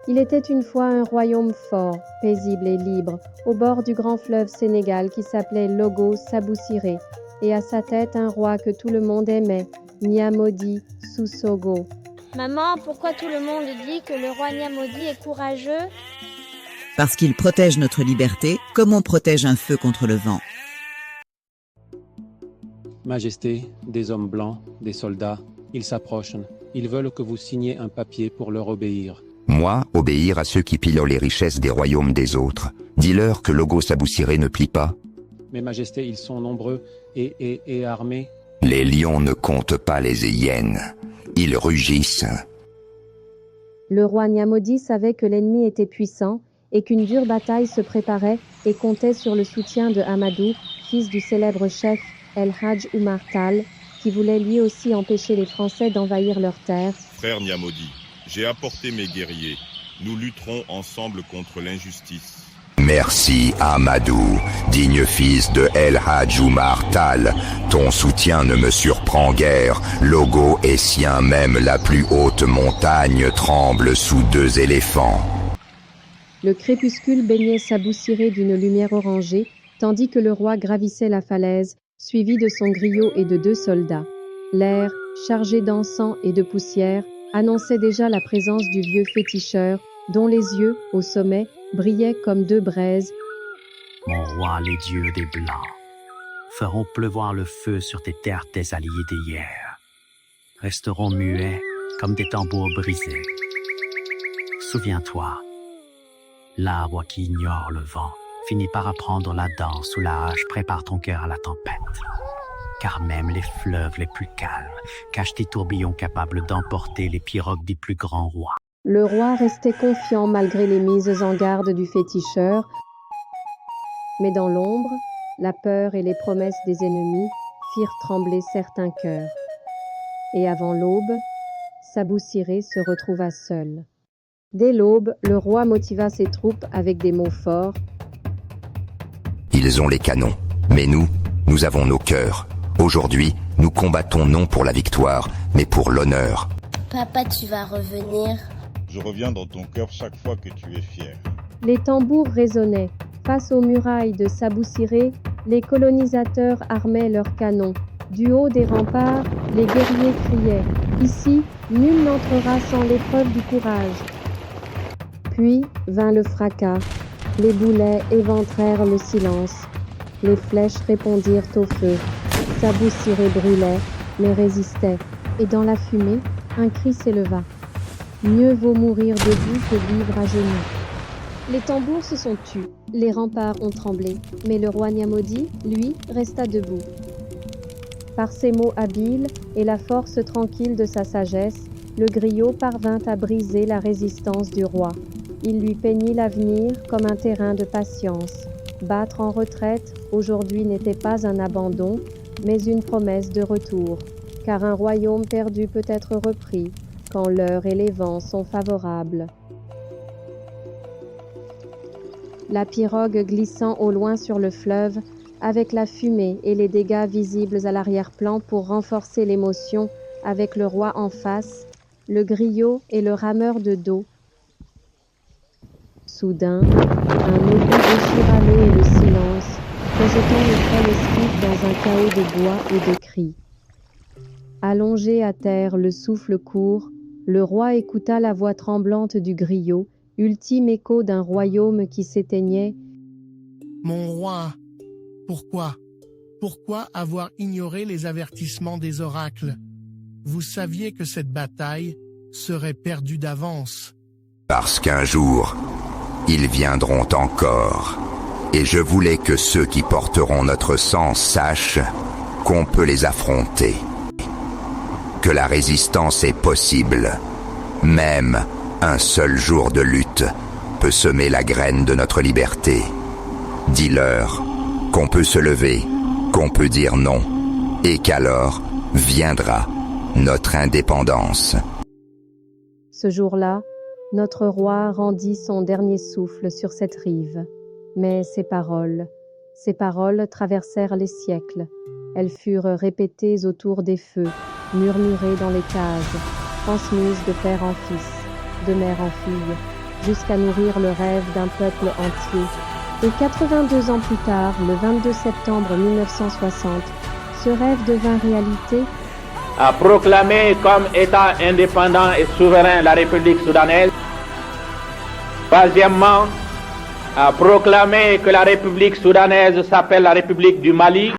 Il était une fois un royaume fort, paisible et libre, au bord du grand fleuve Sénégal qui s'appelait Logo Saboussiré, et à sa tête un roi que tout le monde aimait, Nyamodi Susogo. Maman, pourquoi tout le monde dit que le roi Nyamodi est courageux? Parce qu'il protège notre liberté comme on protège un feu contre le vent. Majesté, des hommes blancs, des soldats, ils s'approchent. Ils veulent que vous signiez un papier pour leur obéir. Moi, obéir à ceux qui pillent les richesses des royaumes des autres. Dis-leur que Logo Saboussiré ne plie pas. Mais Majesté, ils sont nombreux et armés. Les lions ne comptent pas les hyènes. Ils rugissent. Le roi Nyamodi savait que l'ennemi était puissant et qu'une dure bataille se préparait et comptait sur le soutien de Amadou, fils du célèbre chef El Hadj Oumar Tall, qui voulait lui aussi empêcher les Français d'envahir leurs terres. Frère Nyamodi, j'ai apporté mes guerriers. Nous lutterons ensemble contre l'injustice. Merci, Amadou, digne fils de El Hadj Oumar Tall. Ton soutien ne me surprend guère. Logo est sien, même la plus haute montagne tremble sous 2 éléphants. Le crépuscule baignait Saboussiré d'une lumière orangée, tandis que le roi gravissait la falaise, suivi de son griot et de 2 soldats. L'air, chargé d'encens et de poussière, annonçait déjà la présence du vieux féticheur, dont les yeux, au sommet, brillaient comme 2 braises. Mon roi, les dieux des Blancs feront pleuvoir le feu sur tes terres, tes alliés d'hier. Resteront muets comme des tambours brisés. Souviens-toi, l'arbre qui ignore le vent finit par apprendre la danse où la hache prépare ton cœur à la tempête. Car même les fleuves les plus calmes cachent des tourbillons capables d'emporter les pirogues des plus grands rois. Le roi restait confiant malgré les mises en garde du féticheur, mais dans l'ombre, la peur et les promesses des ennemis firent trembler certains cœurs. Et avant l'aube, Saboussiré se retrouva seul. Dès l'aube, le roi motiva ses troupes avec des mots forts. Ils ont les canons, mais nous avons nos cœurs. Aujourd'hui, nous combattons non pour la victoire, mais pour l'honneur. Papa, tu vas revenir. Je reviens dans ton cœur chaque fois que tu es fier. Les tambours résonnaient. Face aux murailles de Saboussiré, les colonisateurs armaient leurs canons. Du haut des remparts, les guerriers criaient « Ici, nul n'entrera sans l'épreuve du courage ». Puis vint le fracas. Les boulets éventrèrent le silence. Les flèches répondirent au feu. Saboussiré brûlait, mais résistait. Et dans la fumée, un cri s'éleva. Mieux vaut mourir debout que vivre à genoux. Les tambours se sont tus, les remparts ont tremblé, mais le roi Nyamodi, lui, resta debout. Par ses mots habiles et la force tranquille de sa sagesse, le griot parvint à briser la résistance du roi. Il lui peignit l'avenir comme un terrain de patience. Battre en retraite, aujourd'hui, n'était pas un abandon, mais une promesse de retour, car un royaume perdu peut être repris quand l'heure et les vents sont favorables. La pirogue glissant au loin sur le fleuve, avec la fumée et les dégâts visibles à l'arrière-plan pour renforcer l'émotion, avec le roi en face, le griot et le rameur de dos. Soudain, un obus déchira l'eau et le silence, projetant le frêle esquif dans un chaos de bois et de cris. Allongé à terre, le souffle court, le roi écouta la voix tremblante du griot, ultime écho d'un royaume qui s'éteignait. « Mon roi, pourquoi? Pourquoi avoir ignoré les avertissements des oracles? Vous saviez que cette bataille serait perdue d'avance. » Parce qu'un jour, ils viendront encore. Et je voulais que ceux qui porteront notre sang sachent qu'on peut les affronter. Que la résistance est possible. Même un seul jour de lutte peut semer la graine de notre liberté. Dis-leur qu'on peut se lever, qu'on peut dire non, et qu'alors viendra notre indépendance. Ce jour-là, notre roi rendit son dernier souffle sur cette rive. Mais ces paroles traversèrent les siècles. Elles furent répétées autour des feux, murmurées dans les cases, transmises de père en fils, de mère en fille, jusqu'à nourrir le rêve d'un peuple entier. Et 82 ans plus tard, le 22 septembre 1960, ce rêve devint réalité. A proclamé comme État indépendant et souverain la République soudanaise. Troisièmement, a proclamé que la République soudanaise s'appelle la République du Mali.